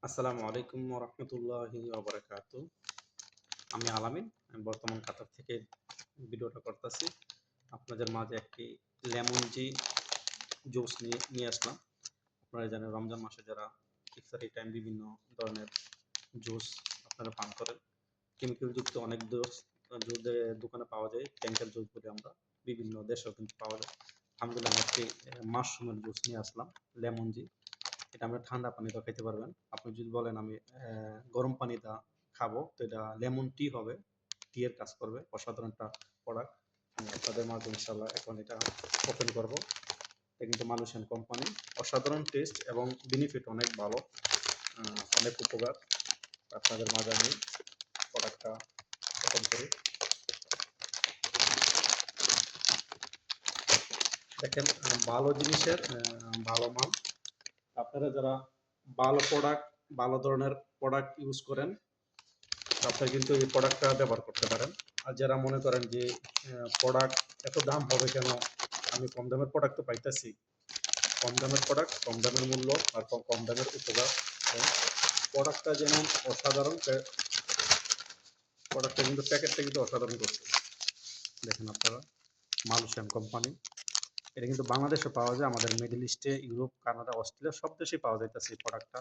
আসসালামু আলাইকুম ওয়া রাহমাতুল্লাহি ওয়া বারাকাতুহু। আমি আলামিন। আমি বর্তমান কাতার থেকে ভিডিওটা করতেছি। আপনাদের মাঝে একটি লেমন জুস নিয়ে আসলাম। আপনারা জানেন রমজান মাসে যারা ইফতারি টাইম বিভিন্ন ধরনের জুস আপনারা পান করেন। কেমিক্যাল যুক্ত অনেক দোকানে পাওয়া যায়। কেমিক্যাল জুস বলি আমরা। বিভিন্ন দেশেও কিন্তু পাওয়া যায়। আলহামদুলিল্লাহ আমি একটি মাশরুমের জুস নিয়ে আসলাম, লেমন জি। এটা আমরা ঠান্ডা পানিতেও খেতে পারবেন। আপনি যদি বলেন আমি গরম পানিটা খাবো, তো এটা লেমন টি হবে। টি এর কাজ করবে। অসাধারণ একটা প্রোডাক্ট। আমি আপনাদের মাঝে ইনশাআল্লাহ এখন এটা ওপেন করব। এটা কিন্তু মালয়েশিয়ান কোম্পানি। অসাধারণ টেস্ট এবং বেনিফিট অনেক ভালো। অনেক উপকার। আপনাদের মাঝে আমি প্রোডাক্টটা ওপেন করি। দেখেন ভালো জিনিসের ভালো মাল। আপনারা যারা ভালো প্রোডাক্ট, ভালো ধরনের প্রোডাক্ট ইউজ করেন, আপনারা কিন্তু এই প্রোডাক্টটা ব্যবহার করতে পারেন। আর যারা মনে করেন যে প্রোডাক্ট এত দাম হবে কেন, আমি কম দামের প্রোডাক্ট তো পাইতেছি। কম দামের প্রোডাক্ট, কম দামের মূল্য আর কম দামের উপকার। প্রোডাক্টটা যেমন অসাধারণ, প্রোডাক্টটা কিন্তু প্যাকেটটা কিন্তু অসাধারণ করছে। দেখেন আপনারা, মালয়েশিয়ান কোম্পানি। এটা কিন্তু বাংলাদেশে পাওয়া যায়, আমাদের মিডল ইস্টে, ইউরোপ, কানাডা, অস্ট্রেলিয়া সব দেশেই পাওয়া যাইতেছে এই প্রোডাক্টটা।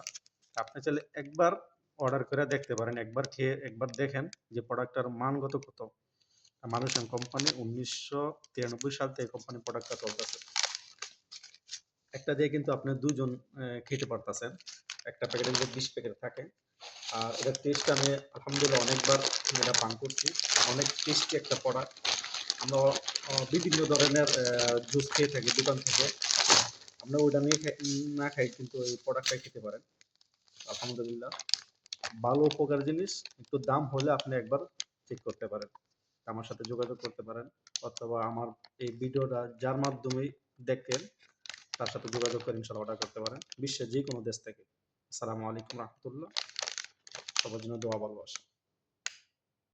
আপনি চাইলে একবার অর্ডার করে দেখতে পারেন, একবার খেয়ে একবার দেখেন যে প্রোডাক্টটার মানগত কত। মালয়েশিয়ান কোম্পানি 1993 সাল থেকে কোম্পানি প্রোডাক্টটা চলতেছে। একটা দিয়ে কিন্তু আপনি দুজন খেতে পারতেছেন। একটা প্যাকেটের মধ্যে 20 প্যাকেট থাকে। আর এটার টেস্ট আমি আলহামদুলিল্লাহ অনেকবার এটা পান করছি। অনেক টেস্টি একটা প্রোডাক্ট। আমরা বিভিন্ন ধরনের জুস খেয়ে থাকি দোকান থেকে। আমরা ওইটা নিয়ে না খাই, কিন্তু এই প্রোডাক্টটাই খেতে পারেন। আলহামদুলিল্লাহ ভালো উপকার জিনিস। একটু দাম হলে আপনি একবার চেক করতে পারেন, আমার সাথে যোগাযোগ করতে পারেন, অথবা আমার এই ভিডিওটা যার মাধ্যমেই দেখেন তার সাথে যোগাযোগ করে ইনশাল্লাহ অর্ডার করতে পারেন, বিশ্বের যে কোনো দেশ থেকে। আসসালামু আলাইকুম রহমতুল্লাহ। সবার জন্য দোয়া ভালোবাসা।